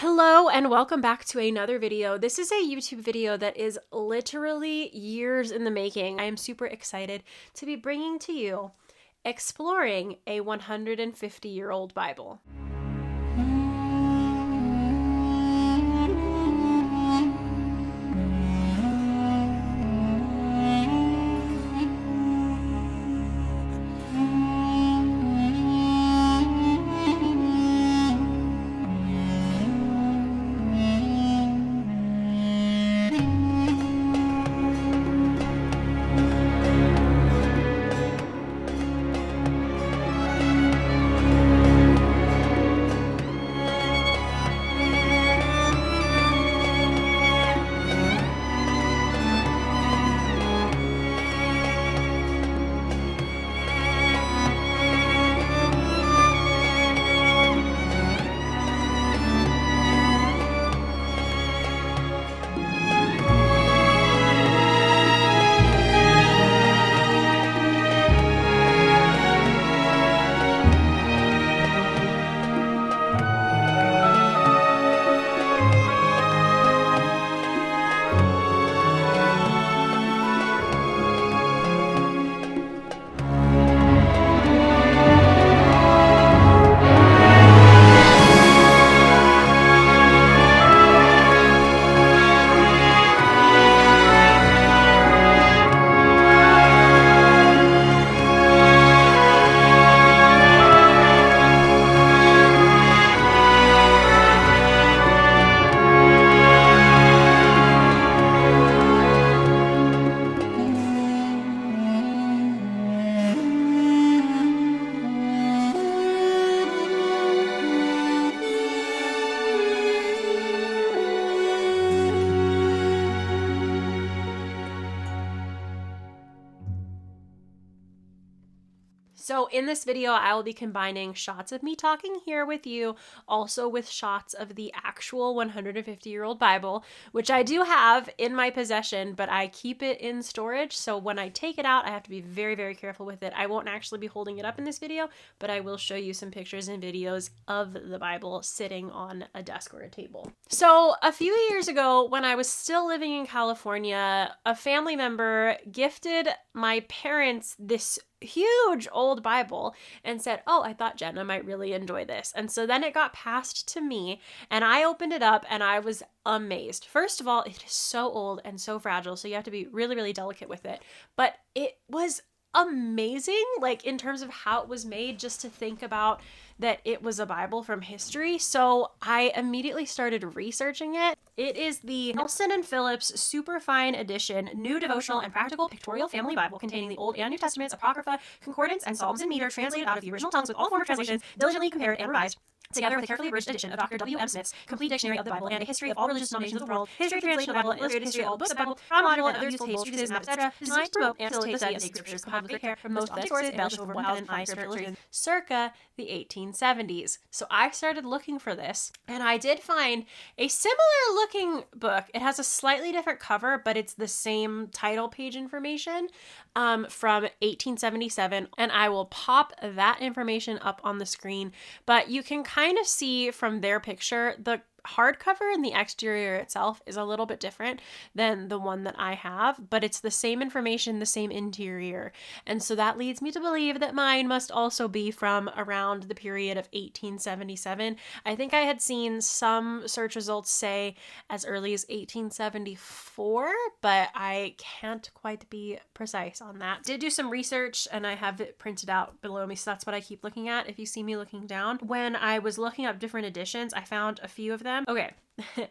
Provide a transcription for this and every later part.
Hello and welcome back to another video. This is a YouTube video that is literally years in the making. I am super excited to be bringing to you exploring a 150-year-old Bible. So in this video, I will be combining shots of me talking here with you, also with shots of the actual 150-year-old Bible, which I do have in my possession, but I keep it in storage. So when I take it out, I have to be very, very careful with it. I won't actually be holding it up in this video, but I will show you some pictures and videos of the Bible sitting on a desk or a table. So a few years ago, when I was still living in California, a family member gifted my parents this huge old Bible and said, "Oh, I thought Jenna might really enjoy this." And so then it got passed to me and I opened it up and I was amazed. First of all, it is so old and so fragile, so you have to be really, really delicate with it. But it was amazing, like in terms of how it was made, just to think about that it was a Bible from history. So I immediately started researching it. It is the Nelson and Phillips Superfine Edition New Devotional and Practical Pictorial Family Bible, containing the Old and New Testaments, Apocrypha, Concordance, and Psalms in meter, translated out of the original tongues with all former translations diligently compared and revised, together with a carefully abridged edition of Dr. W. M. Smith's Complete Dictionary of the Bible and a history of all religious denominations of the world, history, translation of the Bible, and illustrated history of all books of the Bible, chronological and other useful tables, treatises, maps, etc., designed to promote and facilitate the study of the scriptures, compiled with great care from most authentic sources, embellished over 1,005 scripture illustrations, circa the 1870s. So I started looking for this, and I did find a similar looking book. It has a slightly different cover, but it's the same title page information from 1877, and I will pop that information up on the screen. But you can kind of see from their picture, the hardcover and the exterior itself is a little bit different than the one that I have, but it's the same information, the same interior. And so that leads me to believe that mine must also be from around the period of 1877. I think I had seen some search results say as early as 1874, but I can't quite be precise on that. Did do some research and I have it printed out below me, so that's what I keep looking at if you see me looking down. When I was looking up different editions, I found a few of them. Okay.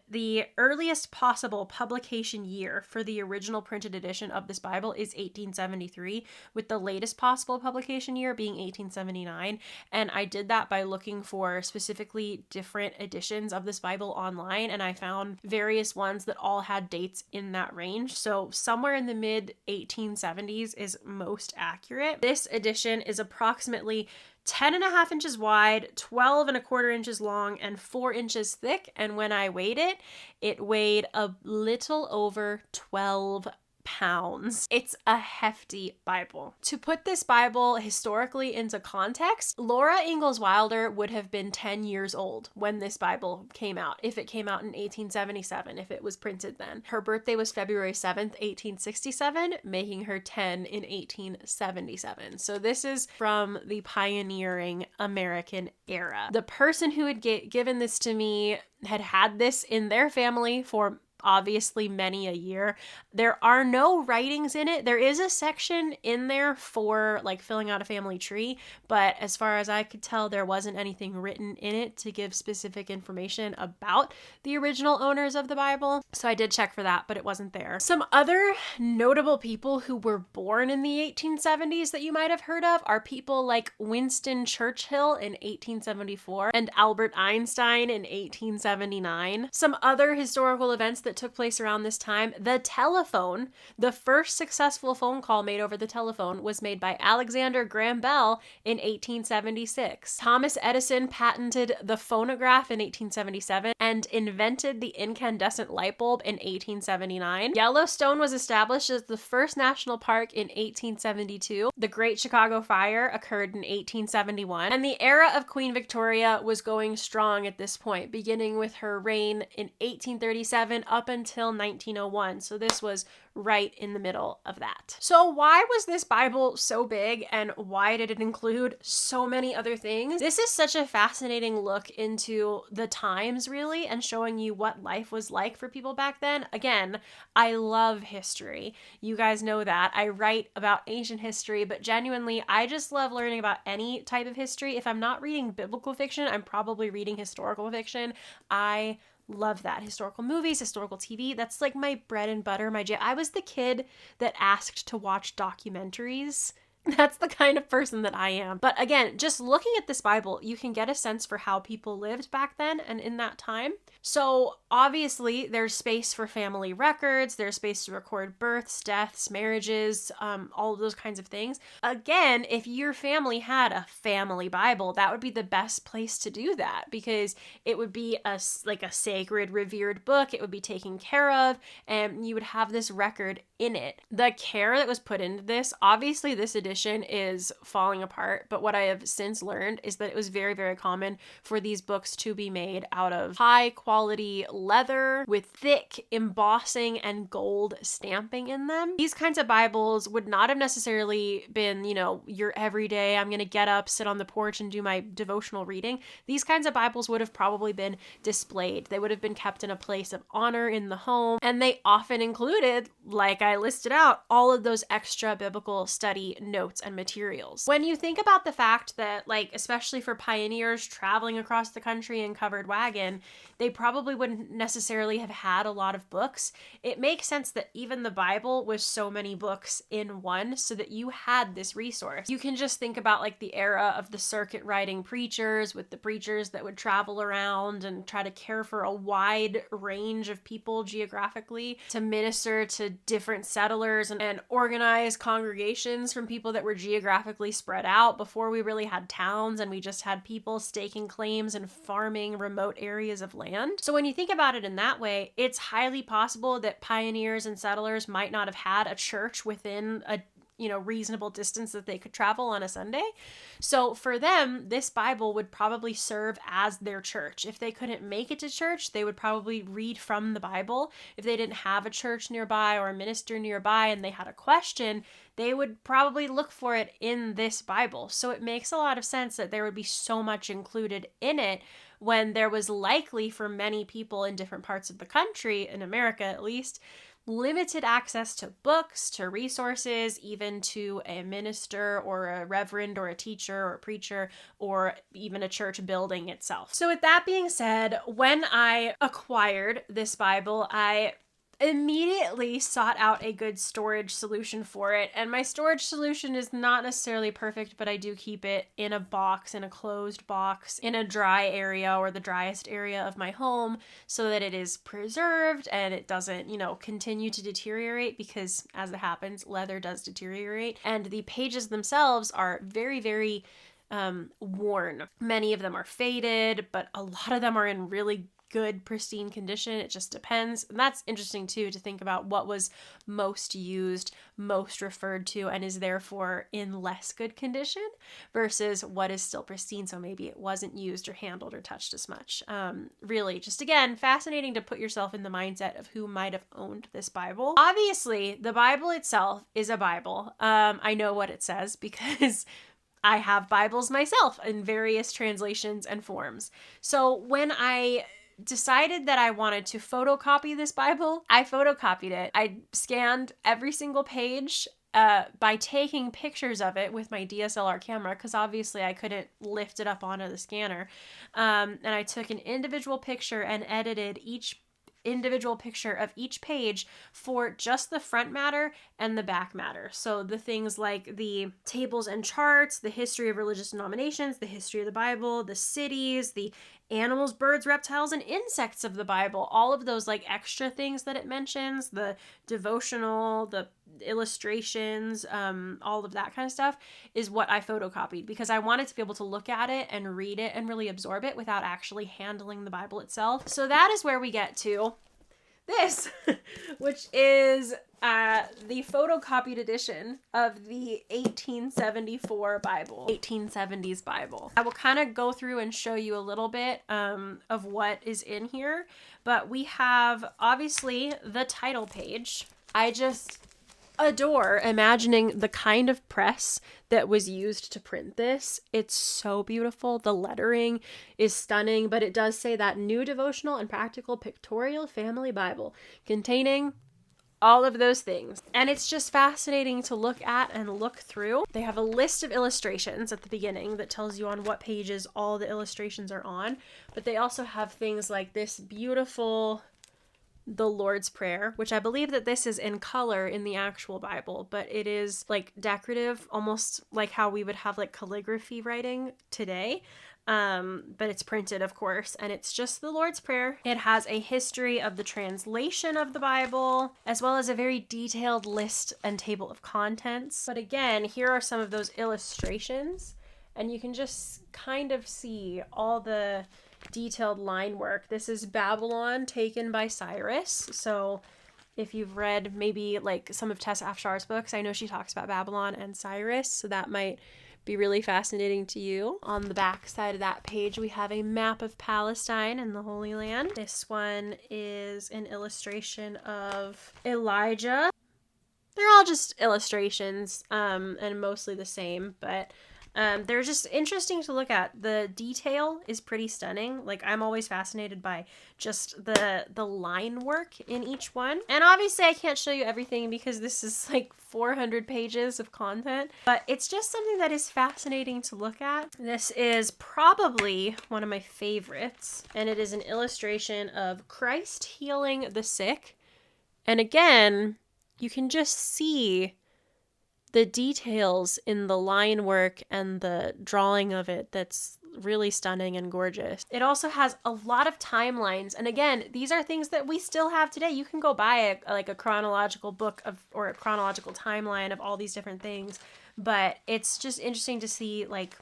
The earliest possible publication year for the original printed edition of this Bible is 1873, with the latest possible publication year being 1879. And I did that by looking for specifically different editions of this Bible online, and I found various ones that all had dates in that range. So somewhere in the mid 1870s is most accurate. This edition is approximately 10.5 inches wide, 12.25 inches long, and 4 inches thick. And when I weighed it, it weighed a little over 12 pounds. It's a hefty Bible. To put this Bible historically into context, Laura Ingalls Wilder would have been 10 years old when this Bible came out, if it came out in 1877, if it was printed then. Her birthday was February 7th, 1867, making her 10 in 1877. So this is from the pioneering American era. The person who had given this to me had this in their family for obviously many a year. There are no writings in it. There is a section in there for like filling out a family tree, but as far as I could tell, there wasn't anything written in it to give specific information about the original owners of the Bible. So I did check for that, but it wasn't there. Some other notable people who were born in the 1870s that you might have heard of are people like Winston Churchill in 1874 and Albert Einstein in 1879. Some other historical events that took place around this time: the telephone. The first successful phone call made over the telephone was made by Alexander Graham Bell in 1876. Thomas Edison patented the phonograph in 1877 and invented the incandescent light bulb in 1879. Yellowstone was established as the first national park in 1872. The Great Chicago Fire occurred in 1871. And the era of Queen Victoria was going strong at this point, beginning with her reign in 1837 up until 1901. So this was right in the middle of that. So why was this Bible so big, and why did it include so many other things? This is such a fascinating look into the times, really, and showing you what life was like for people back then. Again, I love history. You guys know that. I write about ancient history, but genuinely, I just love learning about any type of history. If I'm not reading biblical fiction, I'm probably reading historical fiction. I love that. Historical movies, historical TV, that's like my bread and butter, my jam. I was the kid that asked to watch documentaries. That's the kind of person that I am. But again, just looking at this Bible, you can get a sense for how people lived back then and in that time. So obviously there's space for family records, there's space to record births, deaths, marriages, all of those kinds of things. Again, if your family had a family Bible, that would be the best place to do that, because it would be a sacred, revered book. It would be taken care of, and you would have this record in it. The care that was put into this, obviously this edition is falling apart, but what I have since learned is that it was very, very common for these books to be made out of high quality leather with thick embossing and gold stamping in them. These kinds of Bibles would not have necessarily been, your everyday, I'm going to get up, sit on the porch and do my devotional reading. These kinds of Bibles would have probably been displayed. They would have been kept in a place of honor in the home, and they often included, like I listed out, all of those extra biblical study notes and materials. When you think about the fact that, especially for pioneers traveling across the country in covered wagon, they probably wouldn't necessarily have had a lot of books. It makes sense that even the Bible was so many books in one, so that you had this resource. You can just think about the era of the circuit riding preachers, with the preachers that would travel around and try to care for a wide range of people geographically, to minister to different settlers and organize congregations from people that were geographically spread out before we really had towns and we just had people staking claims and farming remote areas of land. So when you think about it in that way, it's highly possible that pioneers and settlers might not have had a church within a reasonable distance that they could travel on a Sunday. So for them, this Bible would probably serve as their church. If they couldn't make it to church, they would probably read from the Bible. If they didn't have a church nearby or a minister nearby and they had a question, they would probably look for it in this Bible. So it makes a lot of sense that there would be so much included in it, when there was likely, for many people in different parts of the country, in America at least, limited access to books, to resources, even to a minister or a reverend or a teacher or a preacher, or even a church building itself. So with that being said, when I acquired this Bible, I immediately sought out a good storage solution for it. And my storage solution is not necessarily perfect, but I do keep it in a box, in a closed box, in a dry area or the driest area of my home, so that it is preserved and it doesn't, continue to deteriorate, because as it happens, leather does deteriorate. And the pages themselves are very, very worn. Many of them are faded, but a lot of them are in really good, pristine condition. It just depends. And that's interesting too, to think about what was most used, most referred to, and is therefore in less good condition versus what is still pristine. So maybe it wasn't used or handled or touched as much. Really, just again, fascinating to put yourself in the mindset of who might have owned this Bible. Obviously, the Bible itself is a Bible. I know what it says because I have Bibles myself in various translations and forms. So when I decided that I wanted to photocopy this Bible, I photocopied it. I scanned every single page by taking pictures of it with my DSLR camera, because obviously I couldn't lift it up onto the scanner. And I took an individual picture and edited each individual picture of each page for just the front matter and the back matter. So the things like the tables and charts, the history of religious denominations, the history of the Bible, the cities, the animals, birds, reptiles, and insects of the Bible, all of those like extra things that it mentions, the devotional, the illustrations, all of that kind of stuff is what I photocopied, because I wanted to be able to look at it and read it and really absorb it without actually handling the Bible itself. So that is where we get to this, which is the photocopied edition of the 1874 Bible, 1870s Bible. I will kind of go through and show you a little bit of what is in here, but we have obviously the title page. I just adore imagining the kind of press that was used to print this. It's so beautiful. The lettering is stunning, but it does say that new devotional and practical pictorial family Bible containing all of those things. And it's just fascinating to look at and look through. They have a list of illustrations at the beginning that tells you on what pages all the illustrations are on, but they also have things like this beautiful the Lord's Prayer, which I believe that this is in color in the actual Bible, but it is like decorative, almost like how we would have like calligraphy writing today. But it's printed, of course, and it's just the Lord's Prayer. It has a history of the translation of the Bible, as well as a very detailed list and table of contents. But again, here are some of those illustrations, and you can just kind of see all the detailed line work. This is Babylon taken by Cyrus. So if you've read maybe like some of Tess Afshar's books, I know she talks about Babylon and Cyrus, so that might be really fascinating to you. On the back side of that page, we have a map of Palestine and the Holy Land. This one is an illustration of Elijah. They're all just illustrations, and mostly the same, but they're just interesting to look at. The detail is pretty stunning. Like, I'm always fascinated by just the line work in each one. And obviously I can't show you everything because this is like 400 pages of content, but it's just something that is fascinating to look at. This is probably one of my favorites, and it is an illustration of Christ healing the sick. And again, you can just see the details in the line work and the drawing of it that's really stunning and gorgeous. It also has a lot of timelines, and again, these are things that we still have today. You can go buy a chronological book of, or a chronological timeline of all these different things, but it's just interesting to see like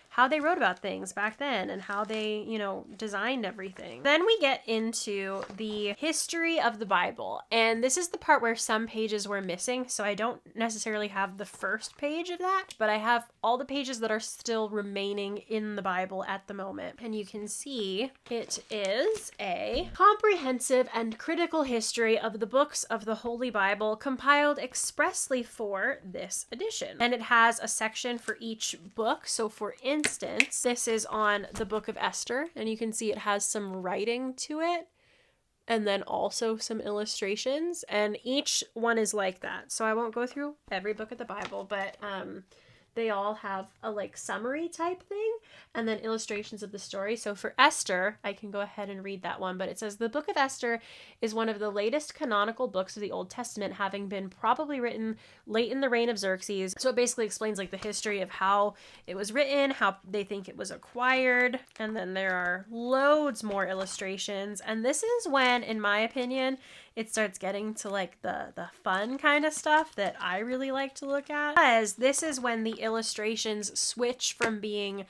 how they wrote about things back then and how they, you know, designed everything. Then we get into the history of the Bible. And this is the part where some pages were missing. So I don't necessarily have the first page of that, but I have all the pages that are still remaining in the Bible at the moment. And you can see it is a comprehensive and critical history of the books of the Holy Bible compiled expressly for this edition. And it has a section for each book. So for instance, this is on the book of Esther, and you can see it has some writing to it and then also some illustrations, and each one is like that. So I won't go through every book of the Bible, but they all have a like summary type thing and then illustrations of the story. So for Esther, I can go ahead and read that one, but it says the book of Esther is one of the latest canonical books of the Old Testament, having been probably written late in the reign of Xerxes. So it basically explains like the history of how it was written, how they think it was acquired, and then there are loads more illustrations. And this is when, in my opinion, it starts getting to like the fun kind of stuff that I really like to look at, because this is when the illustrations switch from being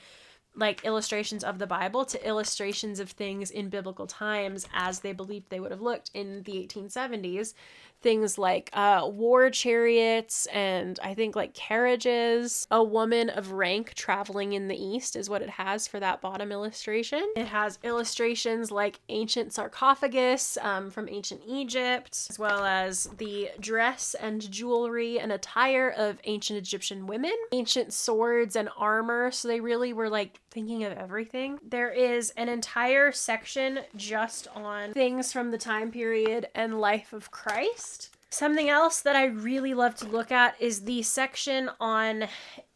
like illustrations of the Bible to illustrations of things in biblical times as they believed they would have looked in the 1870s. Things like war chariots and I think like carriages. A woman of rank traveling in the east is what it has for that bottom illustration. It has illustrations like ancient sarcophagus from ancient Egypt, as well as the dress and jewelry and attire of ancient Egyptian women, ancient swords and armor. So they really were like thinking of everything. There is an entire section just on things from the time period and life of Christ. Something else that I really love to look at is the section on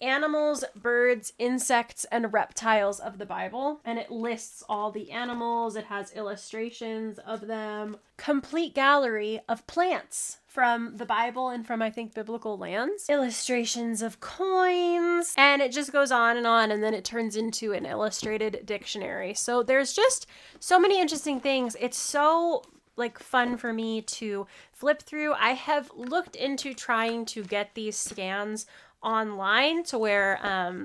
animals, birds, insects, and reptiles of the Bible. And it lists all the animals. It has illustrations of them. Complete gallery of plants from the Bible and from, I think, biblical lands. Illustrations of coins. And it just goes on, and then it turns into an illustrated dictionary. So there's just so many interesting things. It's so like fun for me to flip through. I have looked into trying to get these scans online to where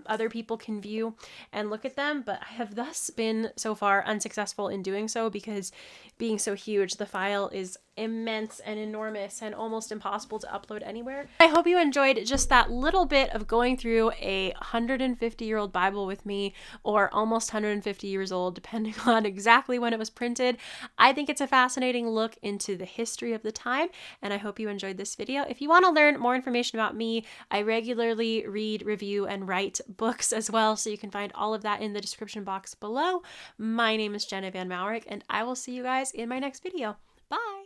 other people can view and look at them, but I have thus been so far unsuccessful in doing so because being so huge, the file is immense and enormous and almost impossible to upload anywhere. I hope you enjoyed just that little bit of going through a 150-year-old Bible with me, or almost 150 years old, depending on exactly when it was printed. I think it's a fascinating look into the history of the time, and I hope you enjoyed this video. If you want to learn more information about me, I regularly read, review, and write books as well, so you can find all of that in the description box below. My name is Jenna Van Mourik, and I will see you guys in my next video. Bye!